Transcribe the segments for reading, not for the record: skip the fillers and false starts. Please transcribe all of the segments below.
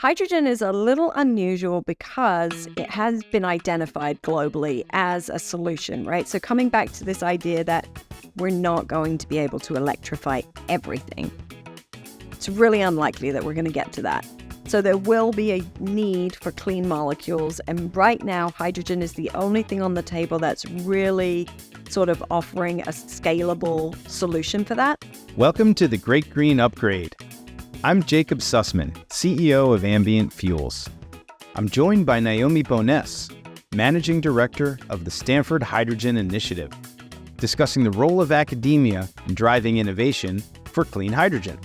Hydrogen is a little unusual because it has been identified globally as a solution, right? So coming back to this idea that we're not going to be able to electrify everything, it's really unlikely that we're going to get to that. So there will be a need for clean molecules. And right now, hydrogen is the only thing on the table that's really sort of offering a scalable solution for that. Welcome to the Great Green Upgrade. I'm Jacob Susman, CEO of Ambient Fuels. I'm joined by Naomi Boness, Managing Director of the Stanford Hydrogen Initiative, discussing the role of academia in driving innovation for clean hydrogen.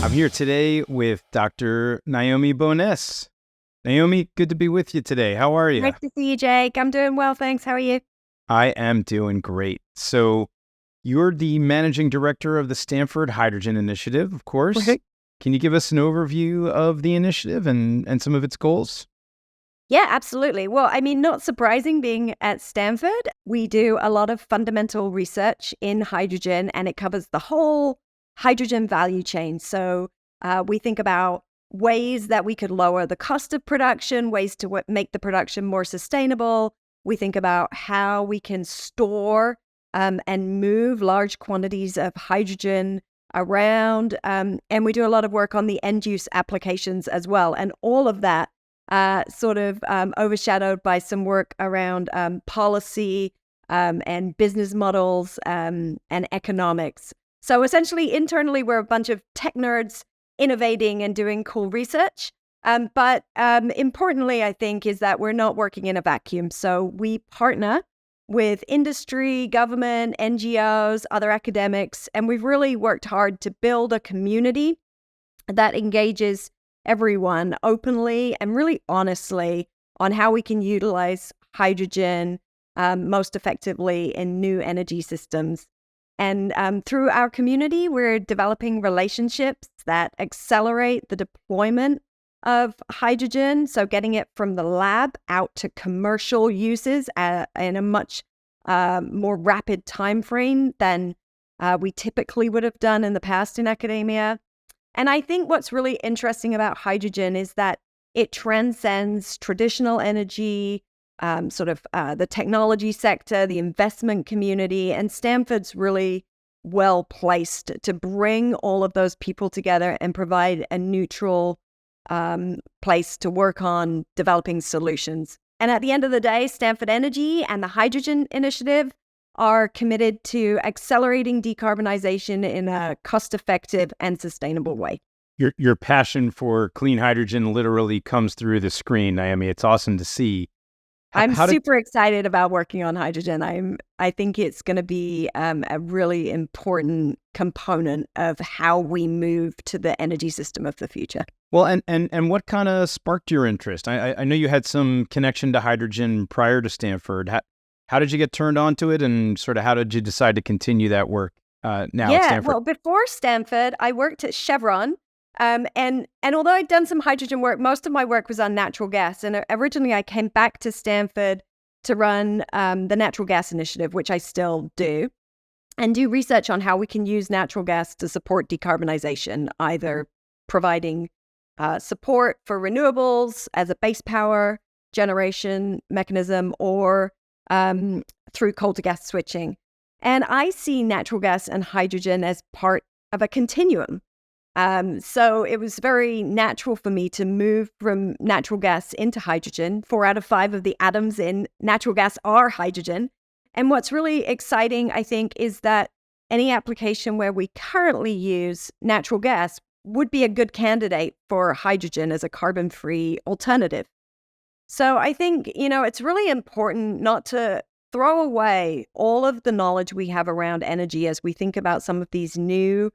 I'm here today with Dr. Naomi Boness. Naomi, good to be with you today. How are you? Nice to see you, Jake. I'm doing well, thanks. How are you? I am doing great. So you're the Managing Director of the Stanford Hydrogen Initiative, of course. Okay. Can you give us an overview of the initiative and some of its goals? Yeah, absolutely. Well, not surprising being at Stanford. We do a lot of fundamental research in hydrogen, and it covers the whole hydrogen value chain. So we think about ways that we could lower the cost of production, ways to make the production more sustainable. We think about how we can store and move large quantities of hydrogen around. And we do a lot of work on the end use applications as well. And all of that overshadowed by some work around policy and business models and economics. So essentially, internally, we're a bunch of tech nerds innovating and doing cool research. But importantly, I think, is that we're not working in a vacuum. So we partner with industry, government, NGOs, other academics, and we've really worked hard to build a community that engages everyone openly and really honestly on how we can utilize hydrogen most effectively in new energy systems. And through our community, we're developing relationships that accelerate the deployment of hydrogen, so getting it from the lab out to commercial uses in a much more rapid time frame than we typically would have done in the past in academia. And I think what's really interesting about hydrogen is that it transcends traditional energy, the technology sector, the investment community, and Stanford's really well placed to bring all of those people together and provide a neutral place to work on developing solutions. And at the end of the day, Stanford Energy and the Hydrogen Initiative are committed to accelerating decarbonization in a cost-effective and sustainable way. Your passion for clean hydrogen literally comes through the screen, Naomi. It's awesome to see. I'm super excited about working on hydrogen. I think it's going to be a really important component of how we move to the energy system of the future. Well, and what kind of sparked your interest? I know you had some connection to hydrogen prior to Stanford. How did you get turned on to it, and sort of how did you decide to continue that work now at Stanford? Well, before Stanford, I worked at Chevron. And although I'd done some hydrogen work, most of my work was on natural gas. And originally I came back to Stanford to run the Natural Gas Initiative, which I still do, and do research on how we can use natural gas to support decarbonization, either providing support for renewables as a base power generation mechanism or through coal to gas switching. And I see natural gas and hydrogen as part of a continuum. So it was very natural for me to move from natural gas into hydrogen. 4 out of 5 of the atoms in natural gas are hydrogen. And what's really exciting, I think, is that any application where we currently use natural gas would be a good candidate for hydrogen as a carbon-free alternative. So I think, it's really important not to throw away all of the knowledge we have around energy as we think about some of these new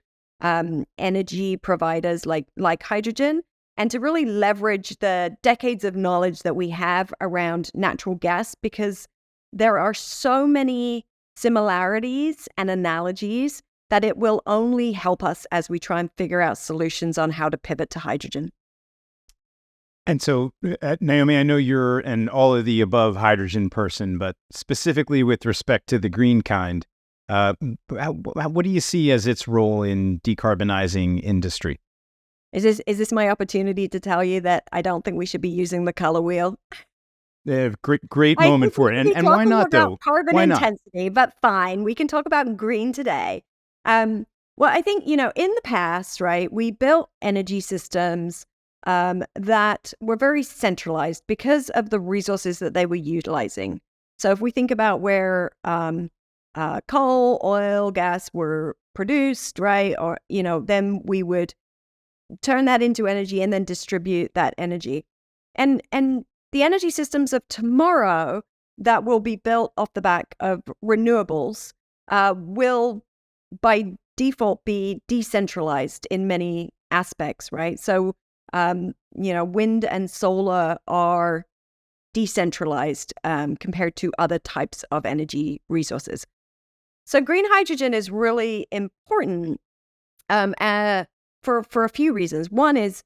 energy providers like hydrogen, and to really leverage the decades of knowledge that we have around natural gas, because there are so many similarities and analogies that it will only help us as we try and figure out solutions on how to pivot to hydrogen. And so, Naomi, I know you're an all of the above hydrogen person, but specifically with respect to the green kind, What do you see as its role in decarbonizing industry? Is this my opportunity to tell you that I don't think we should be using the color wheel? Great I moment think we for it. should be And why talking not, about though? carbon Why not? intensity, but fine, we can talk about green today. Well, I think, in the past, right, we built energy systems that were very centralized because of the resources that they were utilizing. So if we think about where coal, oil, gas were produced, right, or, then we would turn that into energy and then distribute that energy. And the energy systems of tomorrow that will be built off the back of renewables will by default be decentralized in many aspects, right? So, wind and solar are decentralized compared to other types of energy resources. So green hydrogen is really important for a few reasons. One is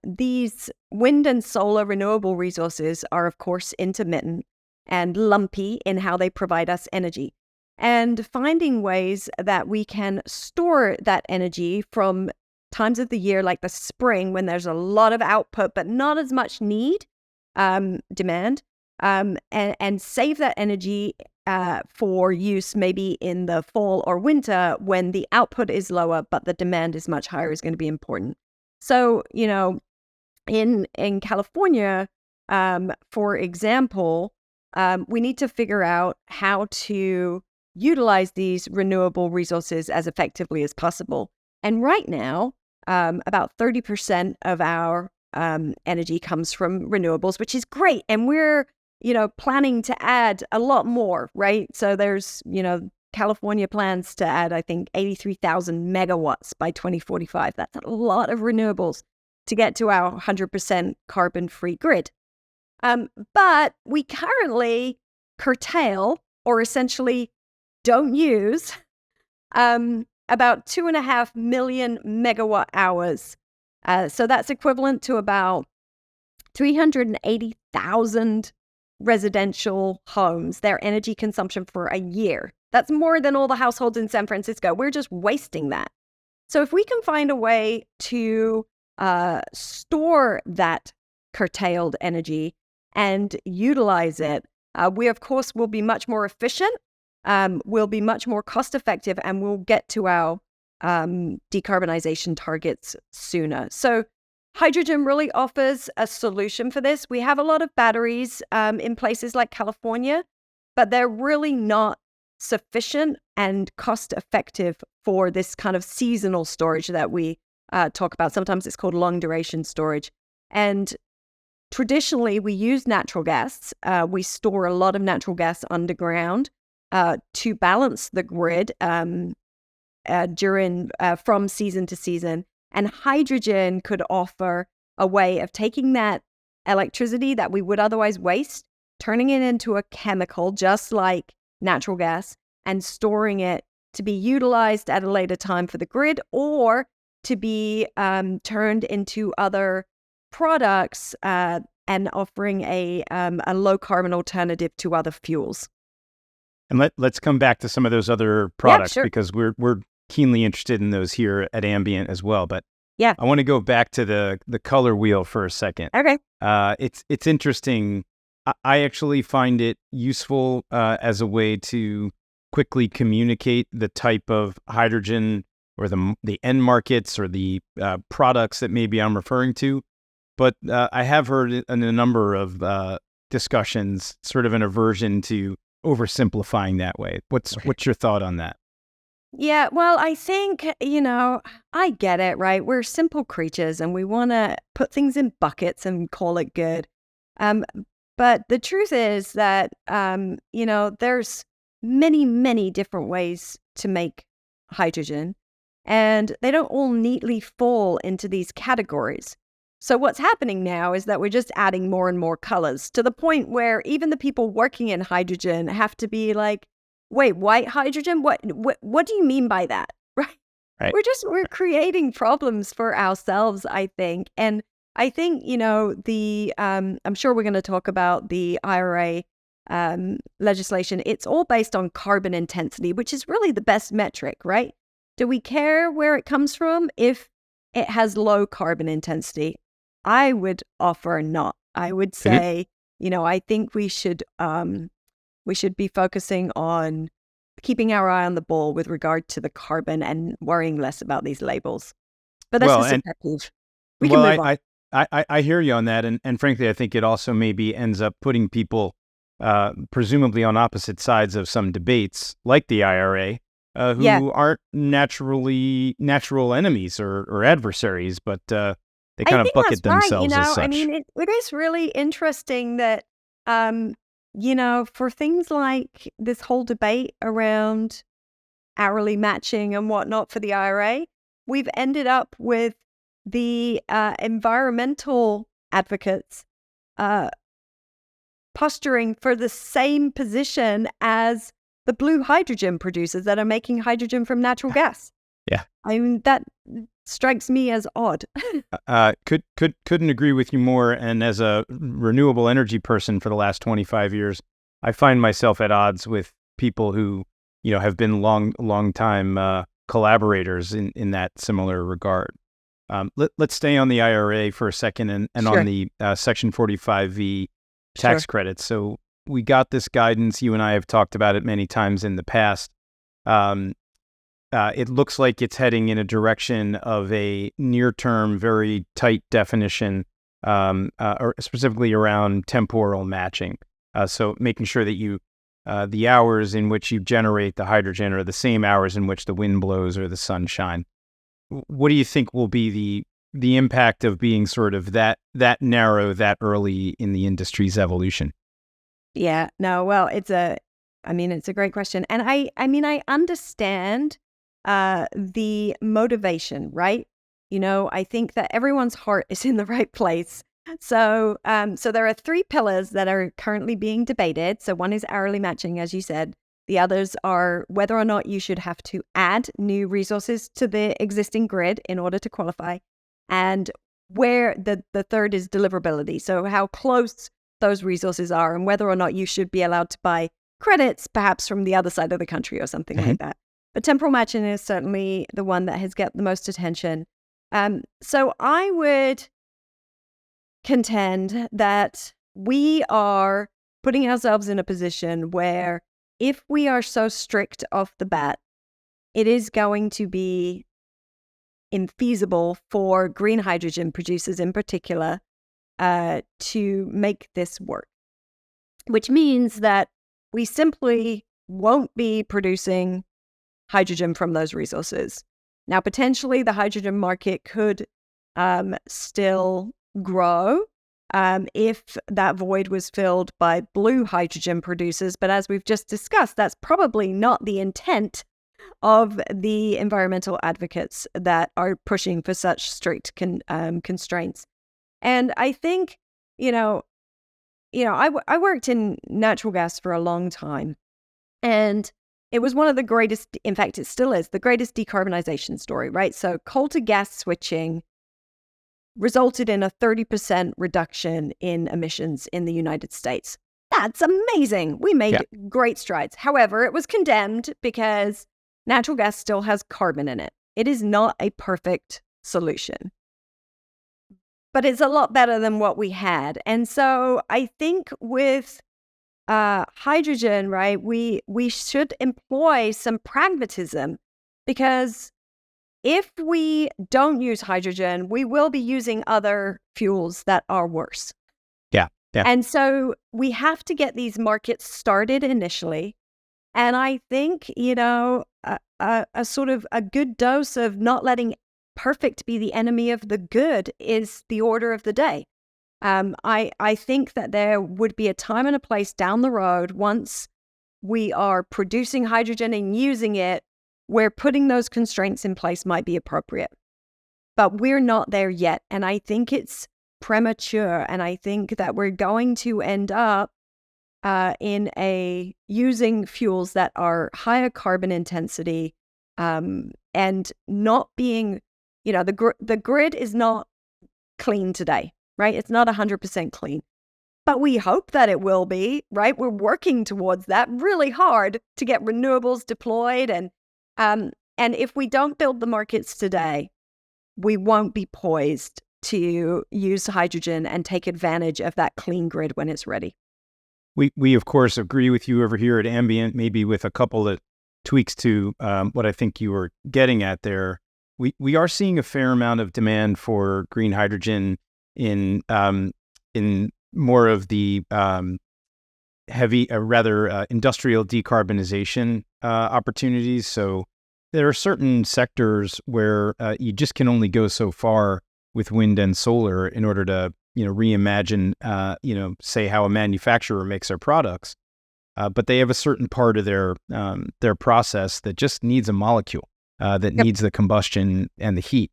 these wind and solar renewable resources are, of course, intermittent and lumpy in how they provide us energy. And finding ways that we can store that energy from times of the year like the spring when there's a lot of output but not as much demand, and save that energy for use maybe in the fall or winter when the output is lower but the demand is much higher is going to be important. So, in California, for example, we need to figure out how to utilize these renewable resources as effectively as possible. And right now, about 30% of our energy comes from renewables, which is great. And we're, planning to add a lot more, right? So there's, California plans to add, I think, 83,000 megawatts by 2045. That's a lot of renewables to get to our 100% carbon-free grid. But we currently curtail or essentially don't use about 2.5 million megawatt hours. So that's equivalent to about 380,000 residential homes, their energy consumption for a year. That's more than all the households in San Francisco. We're just wasting that. So if we can find a way to store that curtailed energy and utilize it, we, of course, will be much more efficient, we'll be much more cost effective, and we'll get to our decarbonization targets sooner. So hydrogen really offers a solution for this. We have a lot of batteries in places like California, but they're really not sufficient and cost effective for this kind of seasonal storage that we talk about. Sometimes it's called long duration storage. And traditionally, we use natural gas. We store a lot of natural gas underground to balance the grid from season to season. And hydrogen could offer a way of taking that electricity that we would otherwise waste, turning it into a chemical just like natural gas, and storing it to be utilized at a later time for the grid or to be turned into other products and offering a low carbon alternative to other fuels. And let's come back to some of those other products, sure. because we're keenly interested in those here at Ambient as well. But yeah, I want to go back to the color wheel for a second. Okay. It's interesting. I actually find it useful as a way to quickly communicate the type of hydrogen or the end markets or the products that maybe I'm referring to. But I have heard in a number of discussions sort of an aversion to oversimplifying that way. What's your thought on that? Yeah, well, I think, I get it, right? We're simple creatures and we want to put things in buckets and call it good. But the truth is that, there's many, many different ways to make hydrogen, and they don't all neatly fall into these categories. So what's happening now is that we're just adding more and more colors to the point where even the people working in hydrogen have to be like, wait, white hydrogen? What do you mean by that? Right? We're creating problems for ourselves, I think. And I think, I'm sure we're going to talk about the IRA legislation, it's all based on carbon intensity, which is really the best metric, right? Do we care where it comes from if it has low carbon intensity? I would offer not. I would say, I think we should be focusing on keeping our eye on the ball with regard to the carbon and worrying less about these labels. But that's just a pet peeve. We can move on. I hear you on that, and frankly, I think it also maybe ends up putting people presumably on opposite sides of some debates, like the IRA, who aren't natural enemies or adversaries, but they kind of bucket themselves as such. I mean, it is really interesting that, for things like this whole debate around hourly matching and whatnot for the IRA, we've ended up with the environmental advocates posturing for the same position as the blue hydrogen producers that are making hydrogen from natural gas. Yeah. I mean, that strikes me as odd. Couldn't agree with you more. And as a renewable energy person for the last 25 years, I find myself at odds with people who, have been long time collaborators in that similar regard. Let's stay on the IRA for a second and Sure. on the Section 45V tax credits. So we got this guidance. You and I have talked about it many times in the past. It looks like it's heading in a direction of a near-term, very tight definition, or specifically around temporal matching. So making sure that the hours in which you generate the hydrogen are the same hours in which the wind blows or the sun shines. What do you think will be the impact of being sort of that narrow, that early in the industry's evolution? Yeah, no, well, it's a great question. And I understand the motivation, right? I think that everyone's heart is in the right place. So there are 3 pillars that are currently being debated. So one is hourly matching, as you said. The others are whether or not you should have to add new resources to the existing grid in order to qualify. And where the third is deliverability. So how close those resources are and whether or not you should be allowed to buy credits, perhaps from the other side of the country or something like that. But temporal matching is certainly the one that has got the most attention. So I would contend that we are putting ourselves in a position where if we are so strict off the bat, it is going to be infeasible for green hydrogen producers in particular to make this work, which means that we simply won't be producing hydrogen from those resources. Now, potentially the hydrogen market could still grow if that void was filled by blue hydrogen producers. But as we've just discussed, that's probably not the intent of the environmental advocates that are pushing for such strict constraints. And I think, I worked in natural gas for a long time, and it was one of the greatest, in fact, it still is, the greatest decarbonization story, right? So coal to gas switching resulted in a 30% reduction in emissions in the United States. That's amazing. We made great strides. However, it was condemned because natural gas still has carbon in it. It is not a perfect solution, but it's a lot better than what we had. And so I think with hydrogen, right, we should employ some pragmatism, because if we don't use hydrogen, we will be using other fuels that are worse. Yeah. And so we have to get these markets started initially. And I think, a sort of a good dose of not letting perfect be the enemy of the good is the order of the day. I think that there would be a time and a place down the road, once we are producing hydrogen and using it, where putting those constraints in place might be appropriate. But we're not there yet. And I think it's premature. And I think that we're going to end up using fuels that are higher carbon intensity, and not being, the grid is not clean today, right? It's not 100% clean. but we hope that it will be, right? We're working towards that really hard to get renewables deployed. And if we don't build the markets today, we won't be poised to use hydrogen and take advantage of that clean grid when it's ready. We of course agree with you over here at Ambient, maybe with a couple of tweaks to what I think you were getting at there. We are seeing a fair amount of demand for green hydrogen in more of the heavy, industrial decarbonization opportunities. So there are certain sectors where you just can only go so far with wind and solar in order to reimagine, say how a manufacturer makes their products. But they have a certain part of their process that just needs a molecule that needs the combustion and the heat.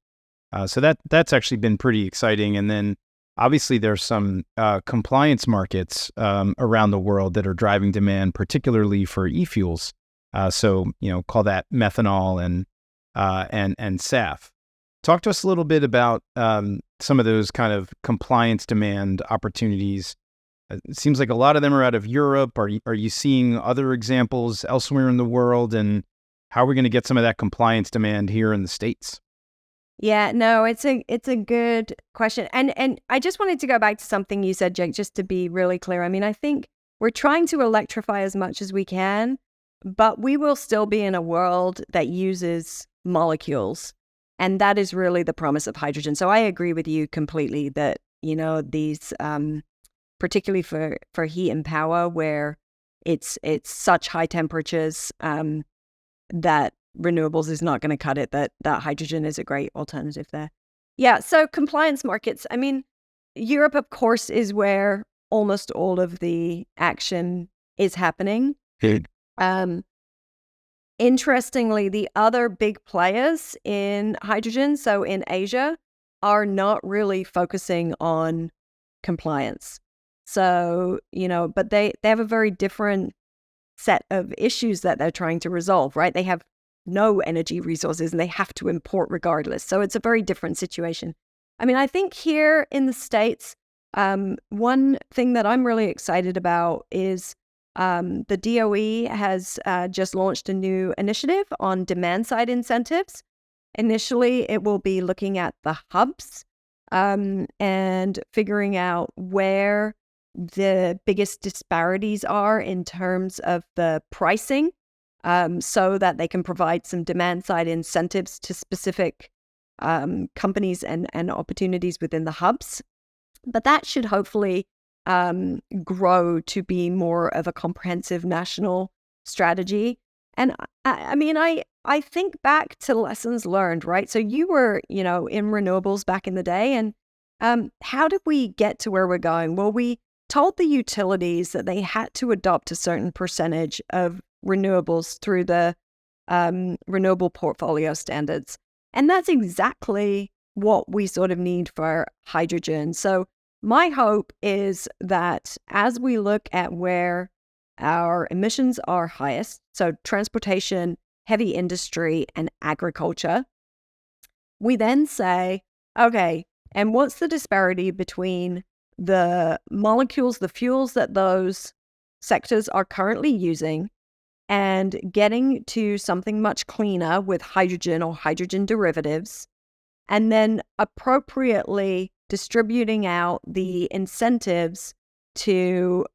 So that's actually been pretty exciting. And then obviously there's some compliance markets around the world that are driving demand, particularly for e-fuels. So call that methanol and SAF. Talk to us a little bit about some of those kind of compliance demand opportunities. It seems like a lot of them are out of Europe. Are you seeing other examples elsewhere in the world? And how are we going to get some of that compliance demand here in the States? Yeah, no, it's a good question. And I just wanted to go back to something you said, Jake, just to be really clear. I mean, I think we're trying to electrify as much as we can, but we will still be in a world that uses molecules. And that is really the promise of hydrogen. So I agree with you completely that, these, particularly for heat and power, where it's such high temperatures that renewables is not going to cut it, that hydrogen is a great alternative there. Yeah, so compliance markets. I mean, Europe, of course, is where almost all of the action is happening. Interestingly, the other big players in hydrogen, so in Asia, are not really focusing on compliance. So, but they have a very different set of issues that they're trying to resolve, right? They have no energy resources and they have to import regardless. So it's a very different situation. I mean, I think here in the States, one thing that I'm really excited about is the DOE has just launched a new initiative on demand-side incentives. Initially, it will be looking at the hubs and figuring out where the biggest disparities are in terms of the pricing, so that they can provide some demand-side incentives to specific companies and opportunities within the hubs. But that should hopefully grow to be more of a comprehensive national strategy. And I mean, I think back to lessons learned, right? So you were, in renewables back in the day. And how did we get to where we're going? Well, we told the utilities that they had to adopt a certain percentage of renewables through the renewable portfolio standards. And that's exactly what we sort of need for hydrogen. So my hope is that as we look at where our emissions are highest, so transportation, heavy industry, and agriculture, we then say, okay, and what's the disparity between the molecules, the fuels that those sectors are currently using, and getting to something much cleaner with hydrogen or hydrogen derivatives, and then appropriately distributing out the incentives to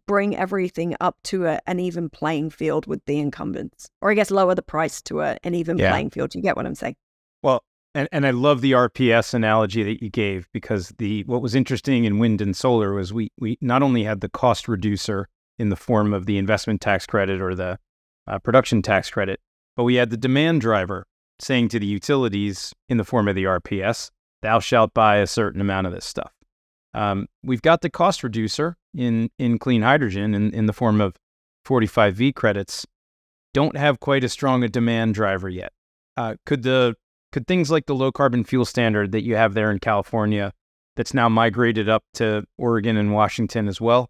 bring everything up to an even playing field with the incumbents, or I guess lower the price to an even playing field. You get what I'm saying? Well, and I love the RPS analogy that you gave, because what was interesting in wind and solar was we not only had the cost reducer in the form of the investment tax credit or the production tax credit, but we had the demand driver saying to the utilities in the form of the RPS, thou shalt buy a certain amount of this stuff. We've got the cost reducer in clean hydrogen in the form of 45V credits. Don't have quite as strong a demand driver yet. Could things like the low carbon fuel standard that you have there in California, that's now migrated up to Oregon and Washington as well,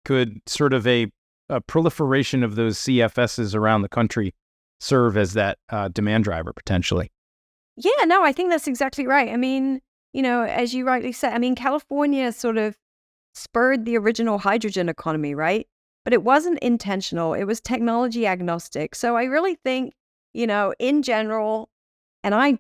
could sort of a proliferation of those CFSs around the country serve as that demand driver potentially? Yeah, no, I think that's exactly right. I mean, as you rightly said, I mean, California sort of spurred the original hydrogen economy, right? But it wasn't intentional. It was technology agnostic. So I really think, in general, and I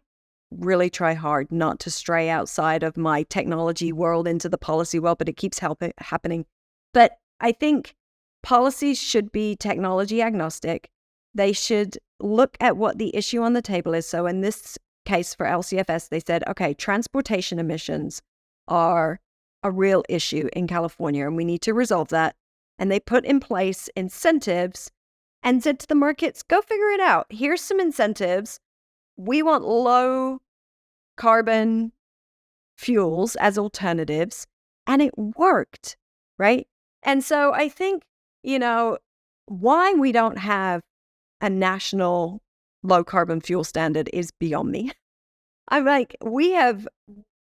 really try hard not to stray outside of my technology world into the policy world, but it keeps happening. But I think policies should be technology agnostic. They should look at what the issue on the table is. So in this case for LCFS, they said, okay, transportation emissions are a real issue in California, and we need to resolve that. And they put in place incentives and said to the markets, go figure it out. Here's some incentives. We want low carbon fuels as alternatives. And it worked, right? And so I think, why we don't have a national low carbon fuel standard is beyond me. I'm like, we have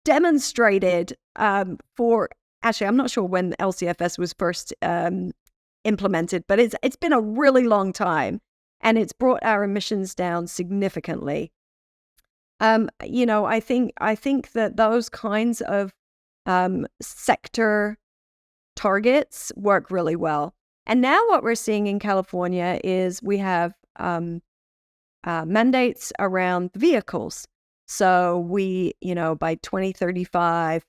demonstrated actually, I'm not sure when LCFS was first implemented, but it's been a really long time, and it's brought our emissions down significantly. I think that those kinds of sector targets work really well. And now what we're seeing in California is we have mandates around vehicles. So by 2035,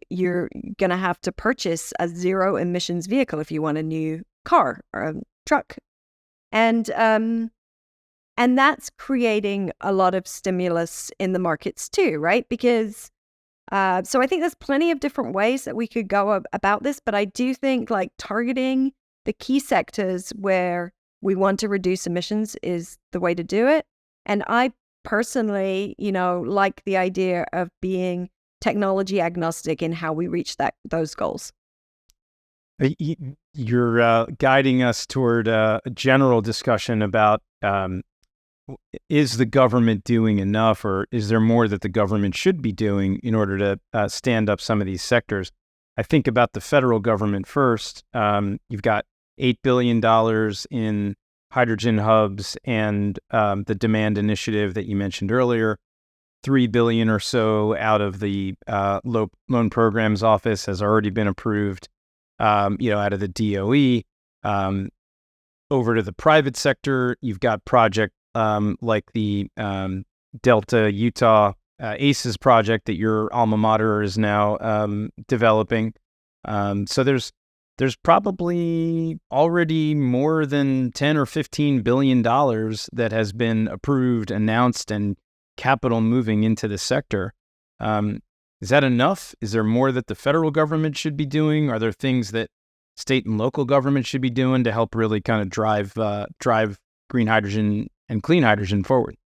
you're going to have to purchase a zero emissions vehicle if you want a new car or a truck. And that's creating a lot of stimulus in the markets too, right? Because so I think there's plenty of different ways that we could go about this, but I do think like targeting the key sectors where we want to reduce emissions is the way to do it. And I personally, like the idea of being technology agnostic in how we reach those goals. You're guiding us toward a general discussion about is the government doing enough, or is there more that the government should be doing in order to stand up some of these sectors? I think about the federal government first. You've got $8 billion in hydrogen hubs and the demand initiative that you mentioned earlier. $3 billion or so out of the loan programs office has already been approved, out of the DOE. Over to the private sector, you've got project like the Delta Utah ACES project that your alma mater is now developing. So there's probably already more than 10 or 15 billion dollars that has been approved, announced, and capital moving into the sector. Is that enough? Is there more that the federal government should be doing? Are there things that state and local government should be doing to help really kind of drive green hydrogen and clean hydrogen forward?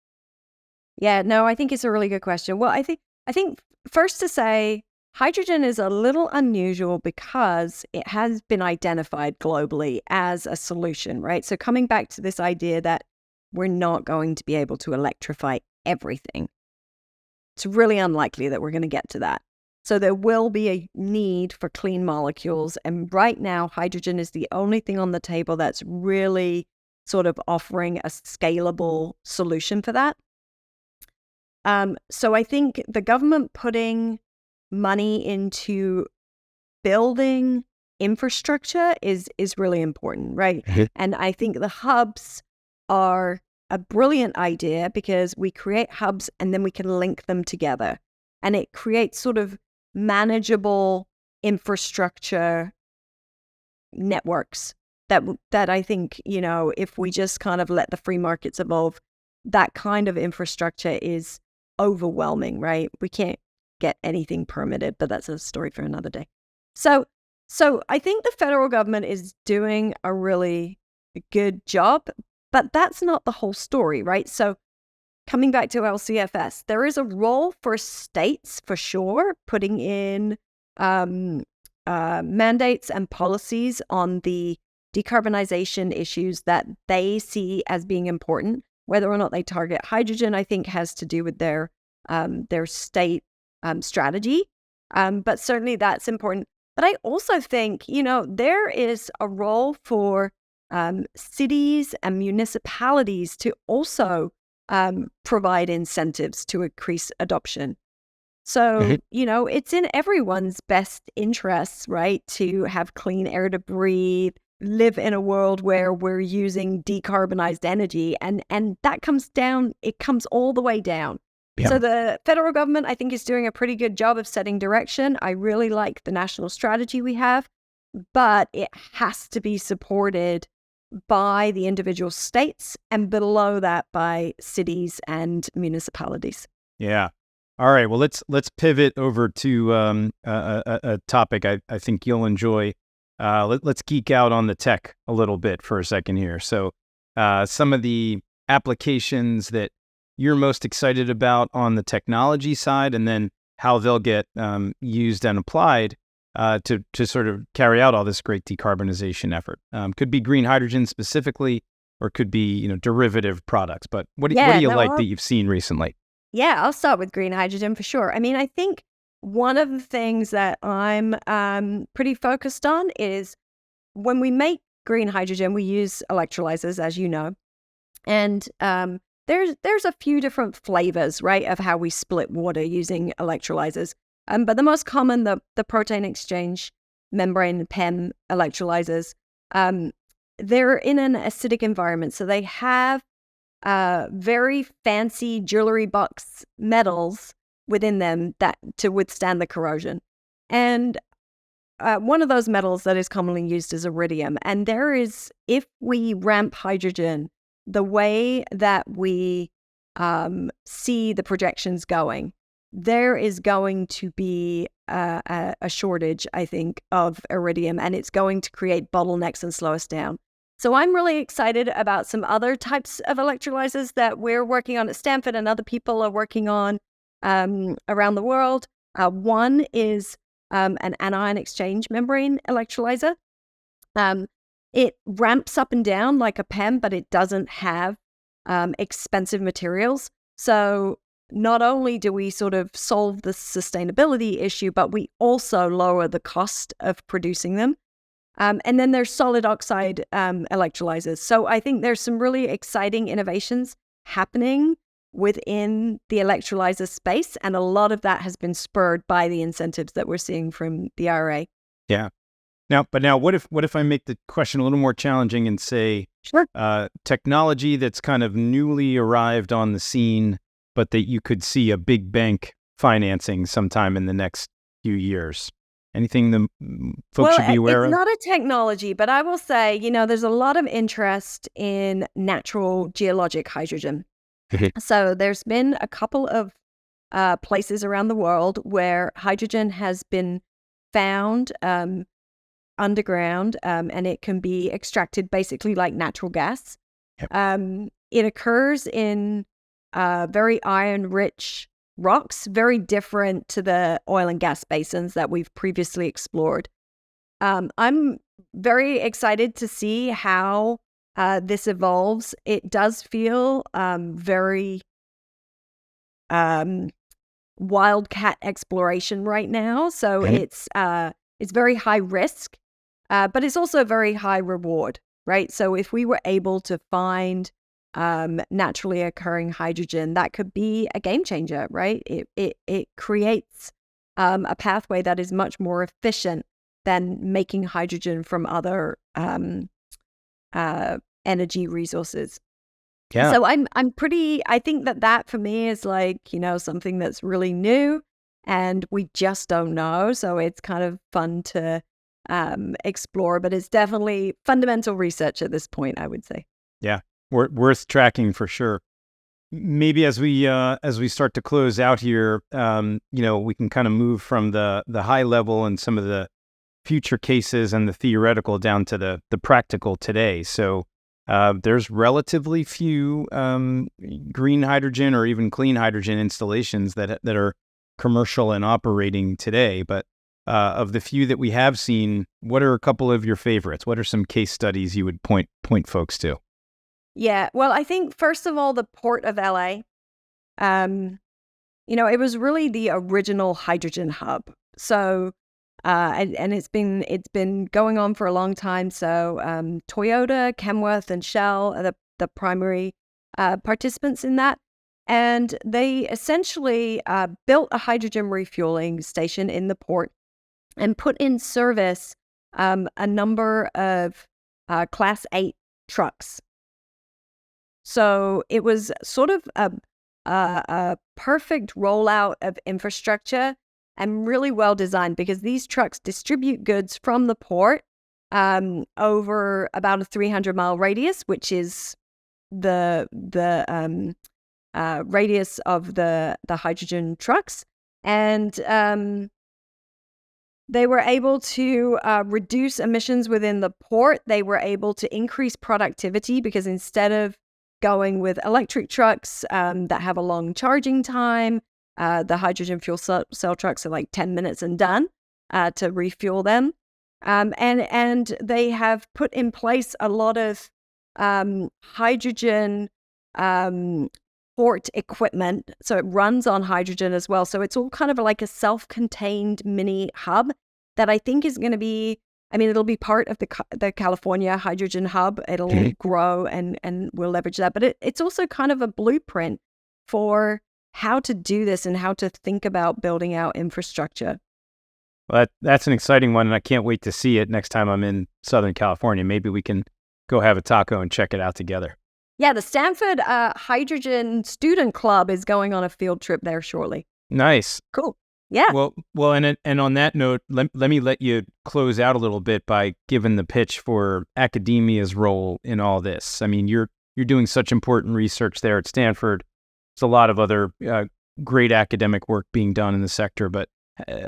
Yeah, no, I think it's a really good question. Well, I think first to say hydrogen is a little unusual because it has been identified globally as a solution, right? So coming back to this idea that we're not going to be able to electrify everything, it's really unlikely that we're going to get to that. So there will be a need for clean molecules. And right now, hydrogen is the only thing on the table that's really sort of offering a scalable solution for that. So I think the government putting money into building infrastructure is really important, right? And I think the hubs are a brilliant idea because we create hubs and then we can link them together. And it creates sort of manageable infrastructure networks that I think, if we just kind of let the free markets evolve, that kind of infrastructure is overwhelming, right? We can't get anything permitted, but that's a story for another day. So I think the federal government is doing a really good job, but that's not the whole story, right? So coming back to LCFS, there is a role for states for sure, putting in mandates and policies on the decarbonization issues that they see as being important. Whether or not they target hydrogen, I think, has to do with their state strategy. But certainly that's important. But I also think, there is a role for cities and municipalities to also provide incentives to increase adoption. So, it's in everyone's best interests, right, to have clean air to breathe, live in a world where we're using decarbonized energy. And that it comes all the way down. Yeah. So the federal government, I think, is doing a pretty good job of setting direction. I really like the national strategy we have, but it has to be supported by the individual states and below that by cities and municipalities. Yeah. All right. Well, let's pivot over to a topic I think you'll enjoy. Let's geek out on the tech a little bit for a second here. So some of the applications that you're most excited about on the technology side, and then how they'll get used and applied to sort of carry out all this great decarbonization effort. Could be green hydrogen specifically, or could be derivative products. But what do you like that you've seen recently? Yeah, I'll start with green hydrogen for sure. I mean, I think one of the things that I'm pretty focused on is when we make green hydrogen, we use electrolyzers, as you know. And there's a few different flavors, right, of how we split water using electrolyzers. But the most common, the protein exchange membrane PEM electrolyzers, they're in an acidic environment. So they have very fancy jewelry box metals within them that to withstand the corrosion. And one of those metals that is commonly used is iridium. And if we ramp hydrogen the way that we see the projections going, there is going to be a shortage, I think, of iridium, and it's going to create bottlenecks and slow us down. So I'm really excited about some other types of electrolyzers that we're working on at Stanford and other people are working on around the world. One is an anion exchange membrane electrolyzer. It ramps up and down like a PEM, but it doesn't have expensive materials. So not only do we sort of solve the sustainability issue, but we also lower the cost of producing them. And then there's solid oxide electrolyzers. So I think there's some really exciting innovations happening within the electrolyzer space. And a lot of that has been spurred by the incentives that we're seeing from the IRA. Yeah. Now, what if I make the question a little more challenging and say, sure, technology that's kind of newly arrived on the scene, but that you could see a big bank financing sometime in the next few years? Anything the folks should be aware of? It's not a technology, but I will say, there's a lot of interest in natural geologic hydrogen. So there's been a couple of places around the world where hydrogen has been found underground, and it can be extracted basically like natural gas. Yep. It occurs in very iron-rich rocks, very different to the oil and gas basins that we've previously explored. I'm very excited to see how this evolves. It does feel very wildcat exploration right now. So it's very high risk, but it's also very high reward, right? So if we were able to find naturally occurring hydrogen, that could be a game changer, right? It creates a pathway that is much more efficient than making hydrogen from other energy resources. Yeah. So I think that for me is like, something that's really new and we just don't know. So it's kind of fun to explore, but it's definitely fundamental research at this point, I would say. Yeah. Worth tracking for sure. Maybe as we start to close out here, we can kind of move from the high level and some of the future cases and the theoretical down to the practical today. So there's relatively few green hydrogen or even clean hydrogen installations that are commercial and operating today. But of the few that we have seen, what are a couple of your favorites? What are some case studies you would point folks to? Yeah, well, I think first of all, the Port of LA, it was really the original hydrogen hub. So, and it's been going on for a long time. So, Toyota, Kenworth, and Shell are the primary participants in that. And they essentially built a hydrogen refueling station in the port and put in service a number of Class 8 trucks. So it was sort of a perfect rollout of infrastructure and really well designed, because these trucks distribute goods from the port over about a 300-mile radius, which is the radius of the hydrogen trucks. And they were able to reduce emissions within the port. They were able to increase productivity, because instead of going with electric trucks that have a long charging time, the hydrogen fuel cell trucks are like 10 minutes and done to refuel them. And they have put in place a lot of hydrogen port equipment. So it runs on hydrogen as well. So it's all kind of like a self-contained mini hub that I think is going to be, it'll be part of the California Hydrogen Hub. It'll grow and we'll leverage that. But it's also kind of a blueprint for how to do this and how to think about building out infrastructure. Well, that's an exciting one, and I can't wait to see it next time I'm in Southern California. Maybe we can go have a taco and check it out together. Yeah, the Stanford Hydrogen Student Club is going on a field trip there shortly. Nice. Cool. Yeah. Well, and on that note, let me let you close out a little bit by giving the pitch for academia's role in all this. I mean, you're doing such important research there at Stanford. There's a lot of other great academic work being done in the sector, but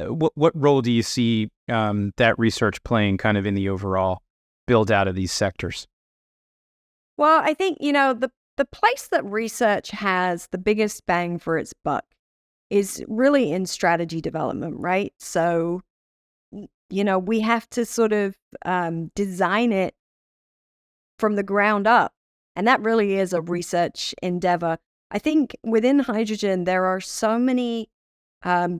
what role do you see that research playing kind of in the overall build out of these sectors? Well, I think, the place that research has the biggest bang for its buck is really in strategy development, right? So, we have to sort of design it from the ground up. And that really is a research endeavor. I think within hydrogen, there are so many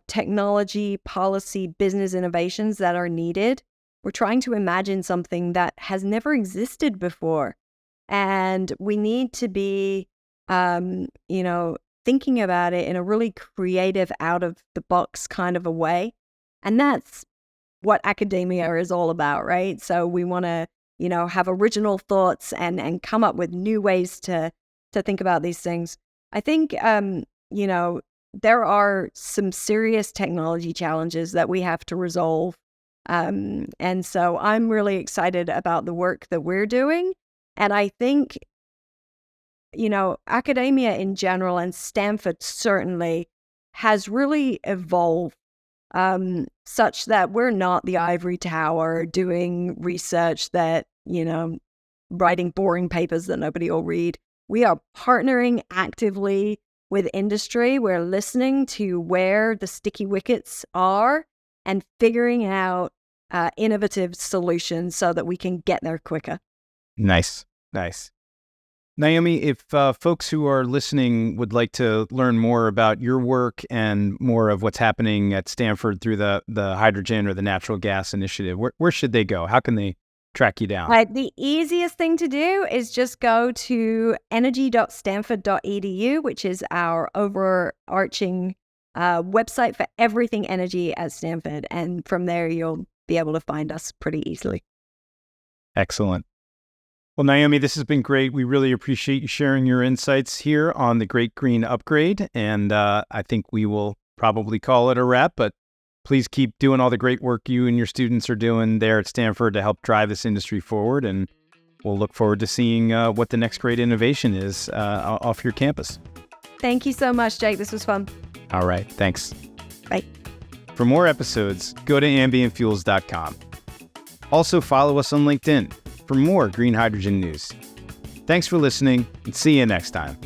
technology, policy, business innovations that are needed. We're trying to imagine something that has never existed before. And we need to be, thinking about it in a really creative, out of the box kind of a way. And that's what academia is all about, right? So we want to, have original thoughts and come up with new ways to think about these things. I think, there are some serious technology challenges that we have to resolve. And so I'm really excited about the work that we're doing. And I think, academia in general, and Stanford certainly, has really evolved such that we're not the ivory tower doing research that, writing boring papers that nobody will read. We are partnering actively with industry. We're listening to where the sticky wickets are and figuring out innovative solutions so that we can get there quicker. Nice. Naomi, if folks who are listening would like to learn more about your work and more of what's happening at Stanford through the hydrogen or the natural gas initiative, where should they go? How can they track you down? The easiest thing to do is just go to energy.stanford.edu, which is our overarching website for everything energy at Stanford. And from there, you'll be able to find us pretty easily. Excellent. Well, Naomi, this has been great. We really appreciate you sharing your insights here on the Great Green Upgrade. And I think we will probably call it a wrap, but please keep doing all the great work you and your students are doing there at Stanford to help drive this industry forward. And we'll look forward to seeing what the next great innovation is off your campus. Thank you so much, Jake. This was fun. All right. Thanks. Bye. For more episodes, go to ambientfuels.com. Also, follow us on LinkedIn for more green hydrogen news. Thanks for listening, and see you next time.